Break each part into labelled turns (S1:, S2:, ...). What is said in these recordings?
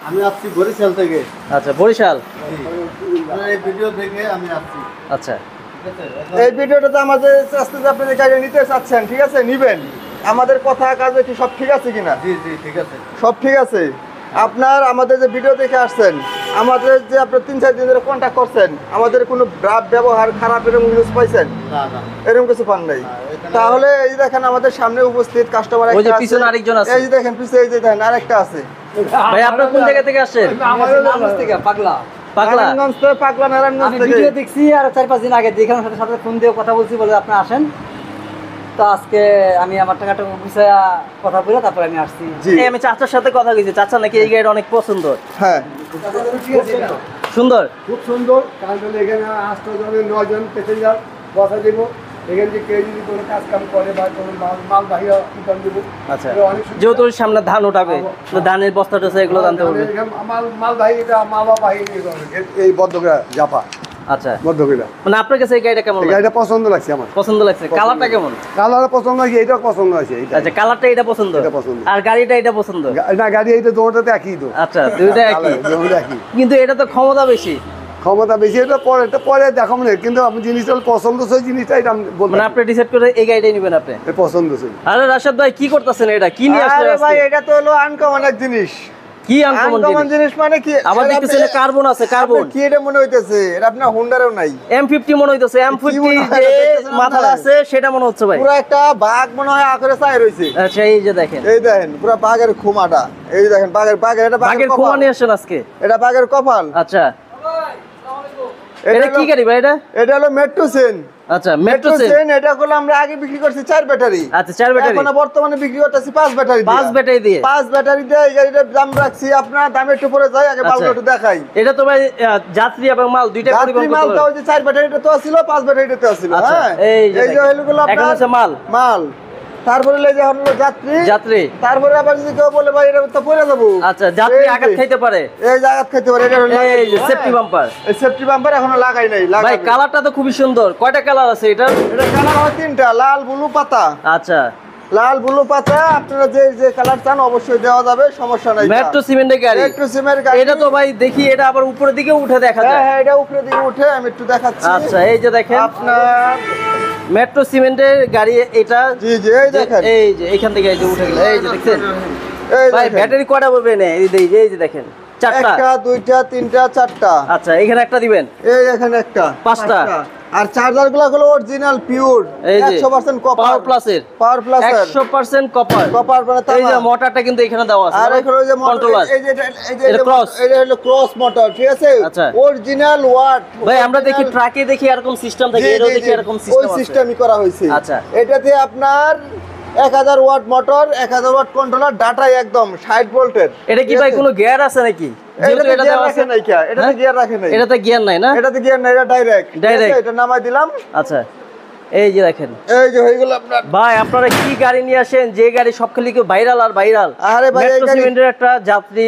S1: আমি আসছি বরিশাল থেকে।
S2: আচ্ছা, বরিশাল।
S1: এই ভিডিও দেখে আমি আসছি।
S2: আচ্ছা,
S3: এই ভিডিওটাতে আমাদের আস্তে আস্তে আপনি যে গাড়ি নিতে চাচ্ছেন, ঠিক আছে, নিবেন। আমাদের কথা কাজে কি সব ঠিক আছে কিনা?
S1: জি জি ঠিক আছে।
S3: সব ঠিক আছে। আপনার আমাদের যে ভিডিও দেখে আসছেন, আমাদের যে আপনার 3-4 দিন ধরে কন্ট্যাক্ট করছেন, আমাদের কোনো ব্যবহার খারাপ এরকম নিউজ পাইছেন?
S1: না না
S3: এরকম কিছু পান নাই। তাহলে এই যে দেখেন আমাদের সামনে উপস্থিত কাস্টমার
S2: ওই যে পিছনে আরেকজন আছে।
S3: এই যে দেখেন পিছনে, এই যে দেখেন আরেকটা আছে।
S2: ভাই আপনারা কোন জায়গা থেকে আসছেন?
S4: আমাদের নারায়ণগঞ্জ থেকে পাগলা।
S2: পাগলা।
S3: নারায়ণগঞ্জ থেকে, পাগলা নারায়ণগঞ্জ
S4: আমি
S3: থেকে।
S4: ভিডিও দেখছি আর 4-5 দিন আগে দেখলাম, সাথে সাথে ফোন দিয়ে কথা বলছি, বলে আপনি আসেন। তো আজকে আমি আমার টাকাটা গুছায় কথা বলে তারপরে আমি আসছি।
S3: জি।
S2: এই আমি চাচার সাথে কথা কইছি, চাচা নাকি এই গাড়িটা অনেক পছন্দ।
S3: হ্যাঁ,
S2: সুন্দর।
S5: খুব সুন্দর। কারণ হলো এখানে 8 জনের 9 জন প্যাসেঞ্জার বসা দেব। এখান থেকে কেউ যদি কোনো কাজ কাম করে বা কোনো মাল বাহিরা কিনতে দেবো।
S2: আচ্ছা, যেহেতু ওর সামনে ধান উঠাবে, তো ধানের বস্তাটা আছে এগুলো জানতে হবে।
S5: মাল বাহি, এটা মালা বাহি এই বদ্ধগা জাপা
S2: আচ্ছা,
S5: বদ্ধগা।
S2: মানে আপনার কাছে এই গাড়িটা কেমন
S5: এই
S2: লাগে?
S5: গাড়িটা পছন্দ লাগছে আমার।
S2: পছন্দ লাগছে। কালারটা কেমন?
S5: কালার পছন্দ লাগছে, এইটাও পছন্দ আছে।
S2: আচ্ছা, কালারটা এটা পছন্দ,
S5: এটা পছন্দ।
S2: আর গাড়িটা এটা পছন্দ।
S5: না, গাড়ি এইটা দৌড়াতে একই তো।
S2: আচ্ছা, দুইটা একই,
S5: দুইটা একই।
S2: কিন্তু এটা তো ক্ষমতা বেশি।
S5: ক্ষমতা বেশি, এটা পরে দেখাবো না, কিন্তু আপনি জিনিসটা পছন্দ সেই জিনিসটা এটা বলতে
S2: মানে আপনি ডিসাইড করে এই গাড়িটাই নেবেন আপনি।
S5: পছন্দ সেই।
S2: আরে রাশেদ ভাই কি করতেছেন? এটা কি নিয়ে আসলে?
S3: আরে ভাই এটা তো হলো আনকমন এক জিনিস।
S2: কি আনকমন
S3: আনকমন জিনিস মানে কি?
S2: আবার দেখতেছেন কার্বন আছে, কার্বন।
S3: আপনার কি এটা মনে হইতেছে? এটা আপনার হোন্ডারও নাই।
S2: M50 মনে হইতেছে, M50
S3: মনে হয়?
S2: যে
S3: দেখতেছেন
S2: মাথাটা
S3: আপনার?
S2: আছে সেটা মনে হচ্ছে ভাই।
S3: পুরো একটা বাঘ মনে হয় আকারে চাই রইছে।
S2: আচ্ছা, এই যে দেখেন
S3: এই দেখেন পুরো বাঘের খুমাটা। এই যে দেখেন বাঘের এটা
S2: বাঘের
S3: কপাল।
S2: খোয়া নিয়ে আসেন আজকে।
S3: এটা বাঘের কপাল।
S2: আচ্ছা, এটা কি
S3: হলো-
S2: গাড়ি ভাই?
S3: এটা হলো মেট্রো সেন।
S2: আচ্ছা, মেট্রো
S3: মেট্রো
S2: সেন।
S3: সেন এটা হলো আমরা আগে বিক্রি করছি 4 ব্যাটারি।
S2: আচ্ছা, 4 ব্যাটারি।
S3: এখন বর্তমানে বিক্রি করতেছি 5 ব্যাটারি।
S2: 5 ব্যাটারি দিয়ে।
S3: 5 ব্যাটারি দিয়ে এই গাড়িটার দাম রাখছি আপনার দামে একটু পরে যাই, আগে মালটা একটু দেখাই।
S2: এটা তো ভাই যাত্রী এবং মাল দুইটা
S3: যাত্রী
S2: পরিবহন করতে
S3: মালটা
S2: পারবে।
S3: ওই যে 4 ব্যাটারিটা তো ছিল, 5 ব্যাটারিটা তো ছিল।
S2: আচ্ছা,
S3: হ্যাঁ,
S2: এই যে
S3: যে হলো
S2: এখন হচ্ছে মাল।
S3: মাল। তারপরে এই যে হলো যাত্রী।
S2: যাত্রী।
S3: তারপরে আবার যদি কেউ বলে ভাই এটা তো পরে যাবো।
S2: আচ্ছা, যাত্রী
S3: এই যে-
S2: আঘাত খাইতে পারে।
S3: এই জায়গা খাইতে পারে, এটা হলো
S2: এই যে সেফটি বাম্পার।
S3: এই সেফটি বাম্পার এখনো লাগাই নাই,
S2: ভাই
S3: লাগাই।
S2: কালারটা তো খুবই সুন্দর। কয়টা কালার আছে এটা?
S3: এটা কালার হয় 3টা, লাল, ব্লু, পাতা।
S2: আচ্ছা,
S3: লাল, ব্লু, পাতা। আপনারা যে কালার চান অবশ্যই দেওয়া যাবে, সমস্যা নাই।
S2: মেট্রো সিমেন্টের গাড়ি।
S3: মেট্রো সিমের গাড়ি।
S2: এটা তো ভাই দেখি এটা আবার উপরের দিকে উঠে দেখা
S3: হ্যাঁ
S2: যায়।
S3: হ্যাঁ, এটা উপরে দিকে উঠে আমি একটু দেখাচ্ছি।
S2: আচ্ছা, এই যে দেখেন
S3: আপনার
S2: মেট্রো সিমেন্টের গাড়ি এটা।
S3: জি জি এই দেখেন।
S2: এই যে এখান থেকে এই যে উঠে গেল, এই যে দেখছেন
S3: এই
S2: ভাই
S3: দেখেন।
S2: ব্যাটারি কয়টা পাবে না? এই যে দেখেন 4টা।
S3: 1টা 2টা 3টা 4টা।
S2: আচ্ছা, এখানে একটা দিবেন।
S3: এই এখানে একটা
S2: 5টা।
S3: আর চার্জার গুলো হলো অরিজিনাল পিওর
S2: এই যে
S3: 100% কপার।
S2: পাওয়ার প্লাসের।
S3: Power plus
S2: 100% copper.
S3: কপার মানে
S2: এই যে মোটরটা কিন্তু এখানে দেওয়া আছে।
S3: আর এখানে ওই যে মোটর,
S2: কন্ট্রোলার।
S3: এই যে
S2: এটা cross।
S3: এটা হলো ক্রস মোটর, ঠিক আছে?
S2: আচ্ছা।
S3: Original watt.
S2: ভাই আমরা দেখি ট্রাকে দেখি এরকম সিস্টেম থাকে, এটাও দেখি এরকম
S3: ওই
S2: সিস্টেম আছে।
S3: সিস্টেমই করা হয়েছে।
S2: আচ্ছা।
S3: এটাতে আপনার 1000 ওয়াট মোটর, 1000 ওয়াট কন্ট্রোলার, ডাটাই একদম 60 ভোল্টের।
S2: এটা কি ভাই কোনো গিয়ার আছে নাকি? যেহেতু
S3: এটাতে
S2: এটা
S3: গিয়ার
S2: দেওয়া আছে।
S3: রাখে নাই কি? এটাতে
S2: হ্যাঁ?
S3: গিয়ার রাখে নাই।
S2: এটাতে গিয়ার নাই না?
S3: এটাতে গিয়ার নাই, এটা ডাইরেক্ট।
S2: Direct।
S3: এটা নামাই দিলাম।
S2: আচ্ছা, এই যে দেখেন
S3: এই যে হয়ে গেল আপনার।
S2: ভাই আপনারা কি গাড়ি নিয়ে আসেন, যে গাড়ি সব খালি ভাইরাল আর ভাইরাল।
S3: আরে ভাই, এই
S2: মেট্রো
S3: গাড়ি-
S2: সিমেন্টের একটা যাত্রী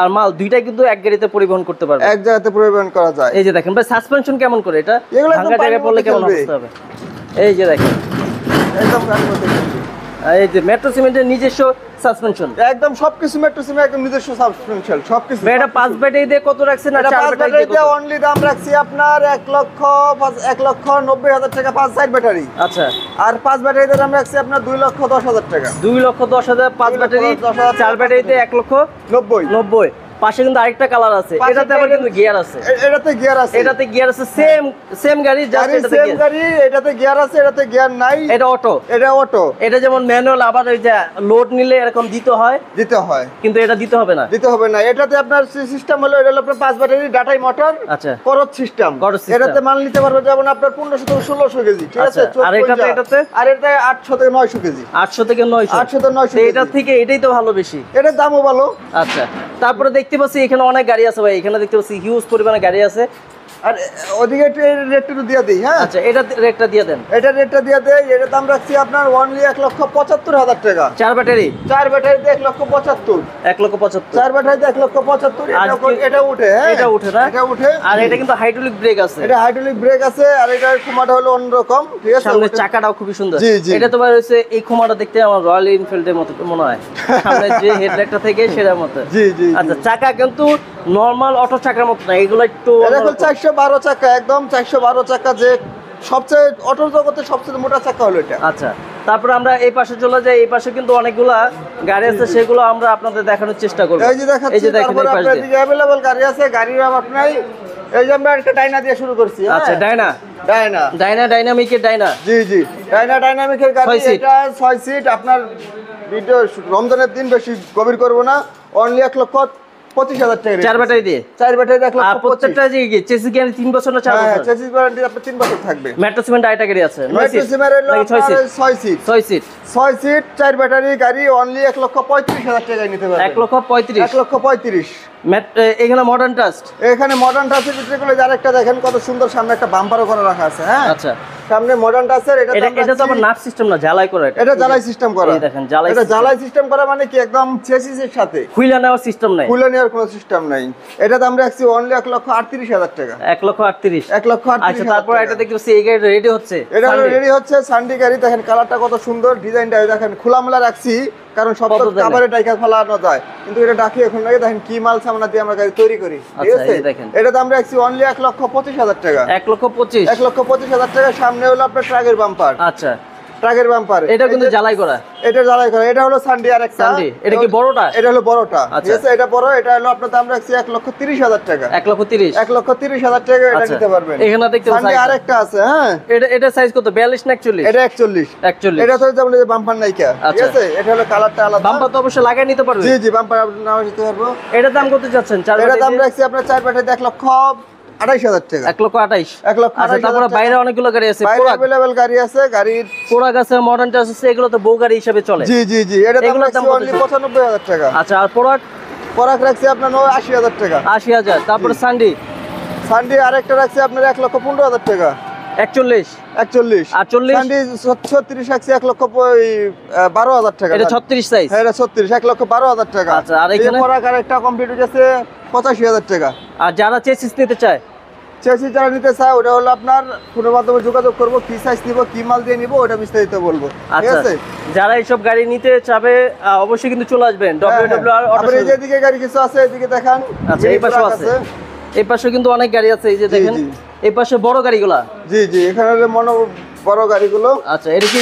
S2: আর মাল দুইটাই কিন্তু এক গাড়িতে পরিবহন করতে পারবে।
S3: এক জায়গাতে পরিবহন করা যায়।
S2: এই যে দেখেন ভাই সাসপেনশন কেমন করে এটা?
S3: এগুলো একদম
S2: ভাঙা জায়গায়
S3: পানির
S2: পড়লে
S3: মধ্যে
S2: কেমন
S3: চলবে।
S2: অবস্থা হবে? এই যে দেখেন
S3: একদম গাড়ির মধ্যে চলবে।
S2: এই যে মেট্রো সিমেন্টের নিজস্ব সাসপেনশন।
S3: একদম সবকিছু মেট্রো সিমে একদম নিজস্ব সাবস্টেনশিয়াল সবকিছু।
S2: ভাই এটা 5 ব্যাটারি দিয়ে কত রাখছেন আর
S3: এটা
S2: 4
S3: 5
S2: ব্যাটারি
S3: ব্যাটারি
S2: দিয়ে
S3: দিয়ে
S2: কত?
S3: অনলি দাম রাখছি আপনার 1,90,000 টাকা 5 সাইড ব্যাটারি।
S2: আচ্ছা,
S3: আর 5 ব্যাটারিতে দাম রাখছি আপনার 2,10,000 টাকা।
S2: 2,10,000 5 ব্যাটারি,
S3: 2,10,000
S2: 4 ব্যাটারিতে
S3: 90।
S2: 1,90,000। পাশে কিন্তু আরেকটা কালার আছে,
S3: পাশে
S2: এটাতে আবার কিন্তু গিয়ার আছে।
S3: এটাতে গিয়ার আছে।
S2: এটাতে গিয়ার আছে, সেম গাড়ি জাস্ট
S3: গাড়ি
S2: এটাতে
S3: সেম
S2: গিয়ার।
S3: গাড়ি, এটাতে গিয়ার আছে, এটাতে গিয়ার নাই।
S2: এটা অটো।
S3: এটা অটো।
S2: এটা যেমন ম্যানুয়াল, আবার ওই যে লোড নিলে এরকম দিতে হয়,
S3: দিতে হয়,
S2: কিন্তু এটা দিতে হবে না।
S3: দিতে হবে না। এটাতে আপনার সিস্টেম হলো, এটা হলো আপনার 5 ব্যাটারি ডাটাই মোটর।
S2: আচ্ছা,
S3: করত সিস্টেম।
S2: করত system।
S3: এটাতে মাল নিতে পারবে যেমন আপনার 1500 থেকে 1600 কেজি, ঠিক আছে?
S2: আচ্ছা, আর এটাতে?
S3: আর এটাতে 800 থেকে 900 কেজি।
S2: 800 থেকে 900।
S3: 800 থেকে 900
S2: তো এটার থেকে এটাই তো ভালো বেশি।
S3: এটার দামও ভালো।
S2: আচ্ছা, তারপরে দেখতে পাচ্ছি এখানে অনেক গাড়ি আছে ভাই, এখানে দেখতে পাচ্ছি হিউজ পরিমাণে গাড়ি আছে।
S3: আর ওদিকে একটু রেটটা একটু দিয়ে দিই, হ্যাঁ
S2: আচ্ছা এটা রেটটা দিয়ে দেন।
S3: এটা রেটটা দিয়ে দেয়, এটার দাম রাখছি আপনার অনলি 1,75,000 টাকা।
S2: 4 ব্যাটারি
S3: 4 ব্যাটারিতে 1,75,000,
S2: 1,75,000।
S3: 4 ব্যাটারিতে 1,75,000।
S2: আর কি-
S3: এটা উঠে, হ্যাঁ
S2: এটা উঠে না?
S3: এটা উঠে।
S2: আর এটা কিন্তু হাইড্রোলিক ব্রেক আছে,
S3: এটা হাইড্রোলিক ব্রেক আছে, আর এটার ক্ষমতা হলো অন্যরকম, ঠিক আছে।
S2: সামনের চাকাটাও খুবই সুন্দর।
S3: জি, জি।
S2: এটা তোমার হচ্ছে এই খোমাটা দেখতে আমার রয়্যাল এনফিল্ডের মতো মনে হয়, সামনে যে হেডলাইটটা থেকে সেটার মতো।
S3: জি, জি, জি।
S2: আচ্ছা চাকা কিন্তু নরমাল অটো চাকার মতো না, এগুলো একটু
S3: এটা হলো
S2: অন্যরকম।
S3: 412 চাকা, একদম 412 চাকা, যে সবচেয়ে অটো জগতে সবচেয়ে মোটা চাকা হলো এটা।
S2: আচ্ছা তারপরে আমরা এই পাশে চলে যাই, এই পাশে কিন্তু অনেকগুলা গাড়ি আছে, সেগুলো আমরা আপনাদের দেখানোর চেষ্টা করব।
S3: এই যে দেখাচ্ছি,
S2: এই যে দেখেন
S3: তারপরে
S2: এই পাশ
S3: আপনার
S2: দিয়ে।
S3: দিকে অ্যাভেলেবল গাড়ি আছে, গাড়ির অভাব নাই। এই যে আমরা একটা ডাইনা দিয়ে শুরু করছি, হ্যাঁ?
S2: আচ্ছা ডাইনা
S3: ডাইনামিকের
S2: জি
S3: ডাইনামিকের গাড়ি,
S2: 6 সিট।
S3: এটা 6 সিট। আপনার ভিডিও রমজানের দিন বেশি গভীর করব না, অনলি 1,25,000 টাকা।
S2: 4 ব্যাটারি দিয়ে।
S3: 4 ব্যাটারি
S2: আর
S3: 1,25,000।
S2: প্রত্যেকটা যে চেসিস গ্যারান্টি 3 বছর না 4
S3: হ্যাঁ,
S2: বছর?
S3: চেসিস ওয়ারেন্টি আপনার 3 বছর থাকবে।
S2: মেট্রো সিমেন্ট আইটা গাড়ি আছে 9
S3: মেট্রো
S2: সিট
S3: সিমের হলো
S2: নাকি 6 seat?
S3: 6 seat.
S2: 6 seat
S3: 6 seat 4 battery গাড়ি, অনলি 1,35,000 টাকায় নিতে পারবেন।
S2: 1,35,000।
S3: 1,35,000।
S2: এখানে মডার্ন টাস্ট।
S3: এখানে মডার্ন টাচের ভিতরে গুলো আরেকটা দেখেন কত সুন্দর, সামনে একটা বাম্পারও করে রাখা আছে, হ্যাঁ
S2: আচ্ছা
S3: সামনে মডার্ন টাচের। এটা
S2: এটা তো আবার নাট সিস্টেম না, ঝালাই করা।
S3: এটা জ্বালাই সিস্টেম করা।
S2: এই দেখেন জ্বালাই
S3: এটা জ্বালাই সিস্টেম করা মানে কি একদম চেসিসের সাথে
S2: খুইলা নেওয়ার সিস্টেম নাই,
S3: খুলে নেওয়ার কোনো সিস্টেম নাই। এটা দাম রাখছি অনলি 1,38,000 টাকা।
S2: 1,38,000।
S3: 1,38,000
S2: আচ্ছা তারপর এটা দেখতে পাচ্ছি এই গাড়ি রেডি হচ্ছে।
S3: এটা
S2: Sunday।
S3: রেডি হচ্ছে সানডে গাড়ি, দেখেন কালারটা কত সুন্দর, ডিজাইনটা দেখেন খোলামেলা রাখছি, কারণ সব
S2: কত
S3: তো
S2: দামে?
S3: কাভারে ডাইকা ফেলানো যায়, কিন্তু এটা ডাকি এখন লাগে। দেখেন কি মাল সামনা দিয়ে আমরা গাড়ি তৈরি করি, ঠিক
S2: আচ্ছা,
S3: আছে।
S2: এই দেখেন।
S3: এটা দাম রাখছি অনলি 1,25,000 টাকা।
S2: 1,25,000।
S3: 1,25,000 টাকা। সামনে হলো আপনার ট্রাকের বাম্পার,
S2: আচ্ছা
S3: ট্রাকের বাম্পার।
S2: এটা কিন্তু জ্বালাই করা।
S3: এটা জ্বালাই করা। এটা হলো সানডে আর একটা।
S2: Sunday। এটা কি বড়টা?
S3: এটা হলো বড়টা, ঠিক
S2: আচ্ছা।
S3: আছে। এটা বড়, এটা হলো আপনার দাম রাখছি 1,30,000 টাকা।
S2: 1,30,000।
S3: 1,30,000 টাকা এটা
S2: আচ্ছা।
S3: নিতে পারবেন।
S2: এখানে দেখতে
S3: সানডে
S2: size
S3: আরেকটা আছে, হ্যাঁ
S2: এটা সাইজ কত? 42 না 41?
S3: এটা 41।
S2: 41।
S3: এটা তো যেমন এই যে বাম্পার নাইকা, ঠিক
S2: আচ্ছা।
S3: আছে। এটা হলো কালারটা আলাদা।
S2: বাম্পার তো অবশ্যই লাগাই নিতে পারবে।
S3: জি জি, বাম্পার আপনি নাও দিতে পারবো।
S2: এটা দাম কত যাচ্ছেন? 4
S3: এটা দাম রাখছি আপনার 4 ব্যাটারিতে 1,28,000 টাকা।
S2: 1,28,000।
S3: 1,28,000
S2: আচ্ছা তারপরে
S3: টাকা।
S2: বাইরে অনেকগুলো গাড়ি আছে,
S3: বাইরে অ্যাভেলেবল গাড়ি আছে, গাড়ির।
S2: পোড়া গাছে মডার্ন টাচ আছে, এগুলো তো বউ গাড়ি হিসেবে চলে।
S3: জি জি জি, এটা দাম
S2: এগুলোর
S3: রাখছি
S2: দাম কত
S3: অনলি
S2: ছিল?
S3: 95,000 টাকা।
S2: আচ্ছা আর পোড়াক
S3: পরাক রাখছি আপনার 80,000 টাকা।
S2: 80,000। তারপরে
S3: জি।
S2: সানডে
S3: সানডে আরেকটা রাখছি আপনার 1,15,000 টাকা।
S2: 41।
S3: 41।
S2: আর 40?
S3: সানডে 36 রাখছি 1,12,000 টাকা।
S2: এটা 36 সাইজ।
S3: হ্যাঁ, এটা 36, 1,12,000 টাকা।
S2: আচ্ছা, আর এখানে?
S3: পরাক আরেকটা কমপ্লিট হয়ে গেছে 85,000 টাকা।
S2: আর যারা চেসিস নিতে চায়,
S3: চেসি যারা নিতে চায়, ওটা হলো আপনার ফোনের মাধ্যমে যোগাযোগ করবো, কি সাইজ নিব, কি মাল দিয়ে নিব, ওটা বিস্তারিত বলবো, ঠিক
S2: আচ্ছা
S3: আছে।
S2: যারা এইসব গাড়ি নিতে চাবে অবশ্যই কিন্তু চলে আসবেন
S3: হ্যাঁ, হ্যাঁ।
S2: WWR অটো
S3: আবার এই যে এদিকে গাড়ি কিছু আছে, এদিকে দেখান।
S2: আচ্ছা এই পাশেও
S3: ট্রাক
S2: আছে, এই পাশে কিন্তু অনেক গাড়ি আছে, এই যে
S3: জি,
S2: দেখেন
S3: জি।
S2: এই পাশে বড় গাড়িগুলা।
S3: জি জি, এখানে হলো বড় গাড়িগুলো।
S2: আচ্ছা এটা কি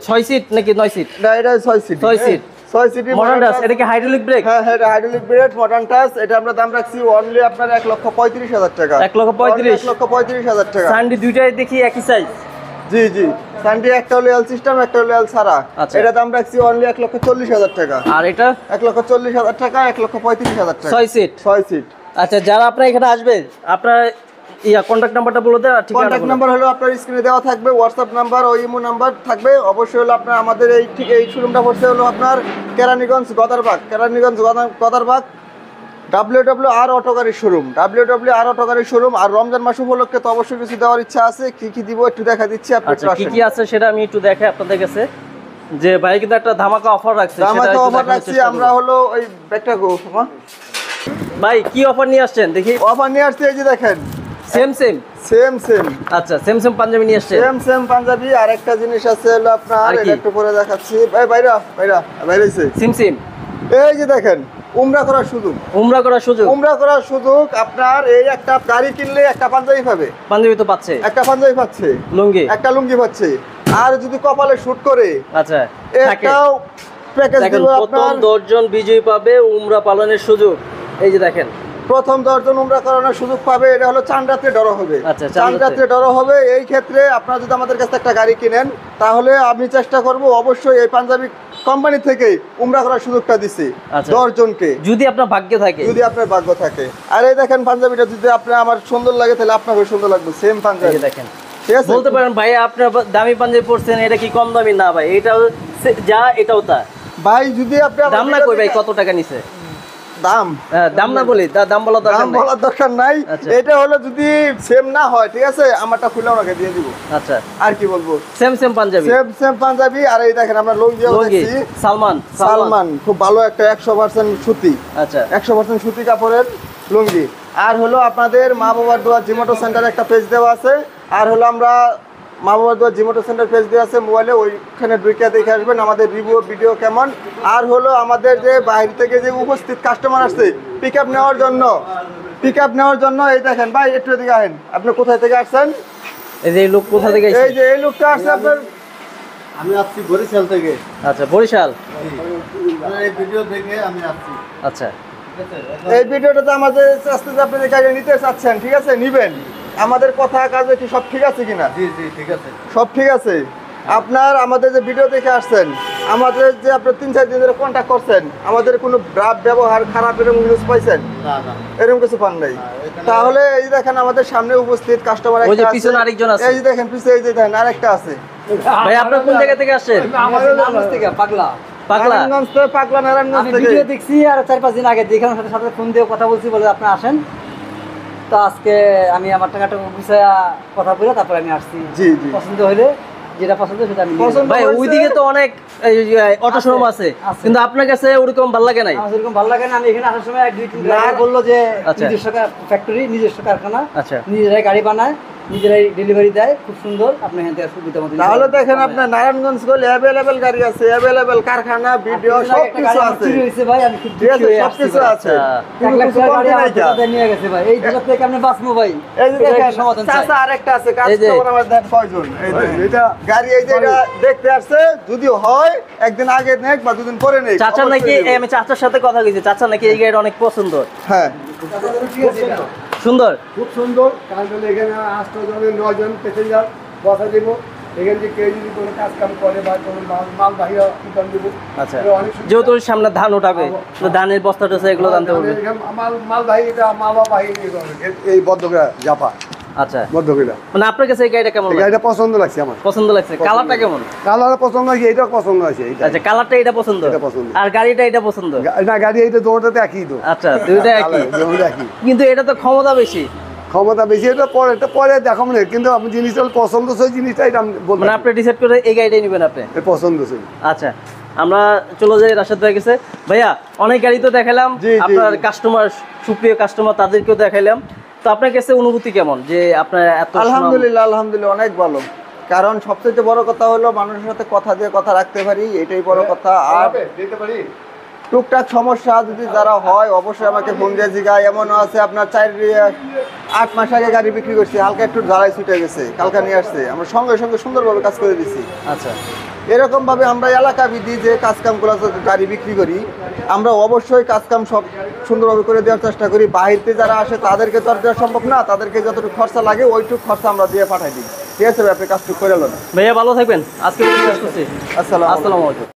S2: 6 সিট নাকি 9 সিট?
S3: না, এটা 6 seat.
S2: 6 seat.
S3: 6 seat
S2: modern touch. এটা কি হাইড্রোলিক ব্রেক?
S3: হ্যাঁ হ্যাঁ, হাইড্রোলিক ব্রেক, মডার্ন টাচ। এটা আমরা দাম রাখছি অনলি আপনার 1,35,000 টাকা।
S2: 1,35,000।
S3: 1,35,000 টাকা।
S2: সানডে দুইটাই দেখি একই সাইজ।
S3: জি জি, সানডে একটা হলো এল সিস্টেম, একটা হলো এল ছাড়া।
S2: আচ্ছা।
S3: এটা দাম রাখছি অনলি 1,40,000 টাকা।
S2: আর এটা
S3: 1,40,000 টাকা, 1,35,000 টাকা।
S2: 6 সিট।
S3: 6 সিট।
S2: আচ্ছা যারা আপনার এখানে আসবে, আপনার কন্ট্যাক্ট নাম্বারটা বলে দেন আর ঠিকানা
S3: কন্ট্যাক্ট
S2: বলে দেন।
S3: নাম্বার হলো আপনার স্ক্রিনে দেওয়া থাকবে, হোয়াটসঅ্যাপ নাম্বার ও ইমো নাম্বার থাকবে। অবশ্যই হলো আপনার আমাদের এই শোরুমটা পড়ছে হলো আপনার কেরানীগঞ্জ গদারবাগ, গদারবাগ WWR অটো গাড়ির শোরুম, WWR অটো গাড়ির শোরুম। আর রমজান মাস উপলক্ষে তো অবশ্যই কিছু দেওয়ার ইচ্ছা আছে, কি কি দিব একটু দেখা দিচ্ছি, আপনি
S2: আচ্ছা
S3: একটু
S2: কি
S3: আসেন।
S2: কি আছে সেটা আমি একটু দেখাই আপনাদের কাছে, যে ভাই কিন্তু একটা ধামাকা অফার রাখছে, সেটা
S3: আমাকে
S2: একটু
S3: অফার
S2: দেখানোর
S3: রাখছি
S2: চেষ্টা
S3: আমরা
S2: করব।
S3: হলো ওই ব্যাগটা গো
S2: ভাই কি অফার নিয়ে আসছেন দেখি?
S3: অফার নিয়ে আসছে, এই যে দেখেন
S2: সেম
S3: সেম
S2: আচ্ছা সেম পাঞ্জাবি নিয়ে আসছেন।
S3: সেম পাঞ্জাবি। আর একটা জিনিস আছে হলো আপনার,
S2: আর কি?
S3: এটা একটু পরে দেখাচ্ছি। ভাই বাইরেছে।
S2: সিম
S3: এই যে দেখেন, উমরা করার সুযোগ,
S2: উমরা করার সুযোগ।
S3: উমরা করার সুযোগ। আপনার এই একটা গাড়ি কিনলে একটা পাঞ্জাবি পাবে,
S2: পাঞ্জাবি তো পাচ্ছে,
S3: একটা পাঞ্জাবি পাচ্ছে,
S2: লুঙ্গি।
S3: একটা লুঙ্গি পাচ্ছে। আর যদি কপালে শুট করে
S2: আচ্ছা থাকে।
S3: একটাও প্যাকেজ
S2: দেখেন
S3: দিব
S2: প্রথম
S3: আপনার।
S2: 10 জন বিজয়ী পাবে উমরা পালনের সুযোগ। এই যে দেখেন
S3: প্রথম 10 জন উমরা করানোর সুযোগ পাবে। এটা হলো চাঁদরাত্রে ডর হবে।
S2: আচ্ছা, চাঁদ
S3: চাঁদরাত্রে ডর হবে। এই ক্ষেত্রে আপনারা যদি আমাদের কাছে একটা গাড়ি কিনেন, তাহলে আমি চেষ্টা করব অবশ্যই এই পাঞ্জাবি কোম্পানি থেকে উমরা করার সুযোগটা দিছি
S2: আচ্ছা।
S3: 10 জনকে,
S2: যদি আপনার ভাগ্যে থাকে।
S3: যদি আপনার ভাগ্য থাকে। আর এই দেখেন পাঞ্জাবিটা যদি আপনার আমার সুন্দর লাগে, তাহলে আপনাকে সুন্দর লাগবে। সেম
S2: এই
S3: পাঞ্জাবি,
S2: যে দেখেন,
S3: ঠিক আছে।
S2: বলতে পারেন ভাই আপনার দামি পাঞ্জাবি পরছেন, এটা কি কম দামি? না ভাই, এটাও যা এটাও তা।
S3: ভাই যদি আপনি আমার
S2: দাম না
S3: ভিডিও
S2: কই ভাই,
S3: দেখে-
S2: কত টাকা নিছে?
S3: দাম
S2: দাম না বলি, দাম বলা দরকার
S3: দাম
S2: নেই।
S3: বলার দরকার নাই।
S2: আচ্ছা।
S3: এটা হলো যদি সেম না হয়, ঠিক আছে, আমারটা খুলে ওনাকে দিয়ে দিব।
S2: আচ্ছা,
S3: আর কি বলবো,
S2: same same Punjabi,
S3: same same Punjabi. আর এই দেখেন আমরা লুঙ্গিও
S2: লুঙ্গি
S3: দেখছি,
S2: সালমান
S3: সালমান, খুব ভালো একটা 100% সুতি,
S2: আচ্ছা
S3: 100% সুতি কাপড়ের লুঙ্গি। আর হলো আপনাদের মা বাবার দোয়া জিমোটো সেন্টার একটা পেজ দেওয়া আছে। আর হলো আমরা মা বাবার দোয়া জিমোটো সেন্টার পেজ দেওয়া আছে মোবাইলে, ওইখানে ঢুকে দেখে আসবেন আমাদের রিভিউ ভিডিও কেমন। আর হলো আমাদের যে বাইরে থেকে যে উপস্থিত কাস্টমার আসছে পিক আপ নেওয়ার জন্য, এই দেখেন ভাই একটু এদিকে আসেন, আপনি কোথায় থেকে আসছেন?
S2: এই যে এই লোক কোথা থেকে
S3: এই
S2: এসেছে?
S3: যে এই লোকটা আসছে আপনার,
S1: আমি আসছি বরিশাল থেকে।
S2: আচ্ছা বরিশাল,
S1: আপনার এই ভিডিও দেখে আমি আসছি।
S2: আচ্ছা
S1: ঠিক আছে, এখন
S3: এই ভিডিওটাতে আমাদের আস্তে আপনি যে গাড়ি নিতে চাচ্ছেন, ঠিক আছে, নিবেন, আমাদের কথা কাজে কি সব ঠিক আছে কিনা?
S1: জি জি ঠিক আছে।
S3: সব ঠিক আছে। আপনার আমাদের যে ভিডিও দেখে আসছেন, আমাদের যে আপনার 3-4 দিন ধরে কন্ট্যাক্ট করছেন, আমাদের কোনো ব্যবহার খারাপ এরকম নিউজ পাইছেন?
S1: না না
S3: এরকম কিছু পান নাই। তাহলে এই যে দেখেন আমাদের সামনে উপস্থিত কাস্টমার
S2: ওই যে পিছনে আরেকজন আছে।
S3: এই যে দেখেন পিছনে, এই যে দেখেন আরেকটা আছে।
S2: ভাই আপনার কোন জায়গা থেকে আসছেন?
S5: আমাদের
S4: নারায়ণগঞ্জ থেকে পাগলা।
S2: পাগলা,
S3: নারায়ণগঞ্জ থেকে, পাগলা নারায়ণগঞ্জ
S4: আমি
S3: থেকে।
S4: ভিডিও দেখছি আর 4-5 দিন আগে দেখে সাথে সাথে ফোন দিয়ে কথা বলছি বলে আপনি আসেন। তো আজকে আমি আমার টাকাটা গুছায়া কথা বলে তারপর আমি আসছি।
S3: জি, জি।
S4: পছন্দ হলে যেটা পছন্দ সেটা আমি নিয়ে
S3: পছন্দ
S4: নেব।
S2: ভাই
S3: হয়েছে?
S2: ওইদিকে তো অনেক অটো শোরুম আছে,
S4: আছে।
S2: কিন্তু আপনার কাছে ওরকম ভালো লাগে নাই।
S4: আমার যেরকম ভালো লাগে না, আমি এখানে আসার সময় 2-3
S3: না।
S4: বললো যে
S2: আচ্ছা।
S4: নিজস্ব ফ্যাক্টরি, নিজস্ব কারখানা,
S2: আচ্ছা।
S4: নিজেরাই গাড়ি বানায়, নিজেরাই ডেলিভারি দেয়, খুব সুন্দর। আপনি এখান থেকে সুবিধা মতো নিতে
S3: তাহলে
S4: পারবেন।
S3: দেখেন আপনার নারায়ণগঞ্জ গেলে অ্যাভেলেবেল গাড়ি আছে, অ্যাভেলেবেল কারখানা, ভিডিও
S4: আপনার
S3: সব
S4: একটা
S3: কিছু
S4: গাড়ি আমার
S3: আছে।
S4: চুরি হয়েছে ভাই, আমি খুব
S3: ঠিক আছে,
S4: দুঃখী হয়ে
S3: সব
S4: আসছি
S3: কিছু
S4: ভাই।
S3: আছে।
S2: আচ্ছা।
S3: কিন্তু
S4: 1 লাখ
S3: কিছু
S4: টাকার
S3: কমতি
S4: গাড়ি
S3: নাই
S4: আমার
S3: যা।
S4: কোথায় নিয়ে গেছে ভাই। এই জায়গা থেকে আপনি বাঁচবো ভাই।
S3: এই যে
S4: এটা
S3: দেখেন
S4: একটা সমাধান চাই।
S3: চাচা আরেকটা আছে,
S2: এই যে।
S3: কাস্টমার আমার দেখ কয়জন। এই দেখেন,
S5: এটা
S3: গাড়ি এই যে এটা দেখতে আসছে, যদি হয় একদিন আগে নেক বা দুদিন পরে নেক।
S2: চাচা
S3: অবশ্যই
S2: নাকি,
S3: নেব।
S2: আমি চাচার সাথে কথা কইছি, চাচা নাকি এই গাড়িটা অনেক পছন্দ,
S3: হ্যাঁ,
S5: ঠিক আছে, এটা
S2: সুন্দর।
S5: খুব সুন্দর। কারণ হলো এখানে 8 জন 9 জন প্যাসেঞ্জার বসা দিব। এখান থেকে কেউ যদি কোনো কাজ কাম করে বা কোনো মাল বাহির রিটার্ন দেবো।
S2: আচ্ছা,
S5: এটা অনেক সুবিধা।
S2: যেহেতু ওর সামনে ধান উঠাবে, তো ধানের বস্তা টস্তা এগুলো জানতে বলবে।
S5: মাল বাহি, এটা মাল বাহি এই বদ্ধগা জাপা
S2: আচ্ছা,
S5: বদ্ধগা।
S2: মানে আপনার কাছে এই গাড়িটা কেমন
S5: এই
S2: লাগে?
S5: গাড়িটা পছন্দ লাগছে আমার।
S2: পছন্দ লাগছে? কালারটা কেমন?
S5: কালার পছন্দ হয়েছে, এইটা পছন্দ হয়েছে। এইটা
S2: আচ্ছা, কালারটা এটা পছন্দ,
S5: এটা পছন্দ।
S2: আর গাড়িটা এটা পছন্দ।
S5: না, গাড়ি এইটা দৌড়াতে একই তো।
S2: আচ্ছা, দুইটা একই,
S5: দৌড়াতে একই।
S2: কিন্তু এটা তো ক্ষমতা বেশি।
S5: ক্ষমতা বেশি, এটা পরে দেখাবো না, কিন্তু আমি জিনিসটা পছন্দ সেই জিনিসটা এটা আমি বলবো।
S2: মানে আপনি ডিসাইড করে এই গাড়িটাই নেবেন আপনি?
S5: পছন্দ সেই।
S2: আচ্ছা, আমরা চলে যাই, রাশেদ ভাই গেছে। ভাইয়া অনেক গাড়ি তো দেখালাম,
S3: জি, জি,
S2: আপনার
S3: জি।
S2: কাস্টমার, সুপ্রিয় কাস্টমার, তাদেরকেও দেখাইলাম। তো আপনার কাছে অনুভূতি কেমন যে আপনার এত সুনাম?
S3: আলহামদুলিল্লাহ অনেক ভালো। কারণ সবচেয়ে বড় কথা হলো মানুষের সাথে কথা দিয়ে কথা রাখতে পারি, এটাই বড় কথা। আর
S5: দিতে পারি।
S3: টুকটাক সমস্যা যদি যারা হয় অবশ্যই আমাকে ফোন দিয়ে জিগায়। এমনও আছে আপনার 4-8 মাস আগে গাড়ি বিক্রি করছি, হালকা একটু ঝালাই ছুটে গেছে, কালকা নিয়ে আসছে, আমরা সঙ্গে সঙ্গে সুন্দরভাবে কাজ করে দিচ্ছি।
S2: আচ্ছা,
S3: এরকম ভাবে আমরা এলাকা বিধি যে কাজকামগুলো গাড়ি বিক্রি করি, আমরা অবশ্যই কাজকাম সব সুন্দরভাবে করে দেওয়ার চেষ্টা করি। বাহিরতে যারা আসে তাদেরকে তো আর দেওয়া সম্ভব না, তাদেরকে যতটুকু খরচা লাগে ওইটুকু খরচা আমরা দিয়ে পাঠাই দিই। ঠিক আছে ভাই, আপনি কাজটুকু করে নেন।
S2: ভাইয়া ভালো থাকবেন, আজকে শেষ করছি।
S3: আসসালামু আলাইকুম।
S2: আসসালামু আলাইকুম।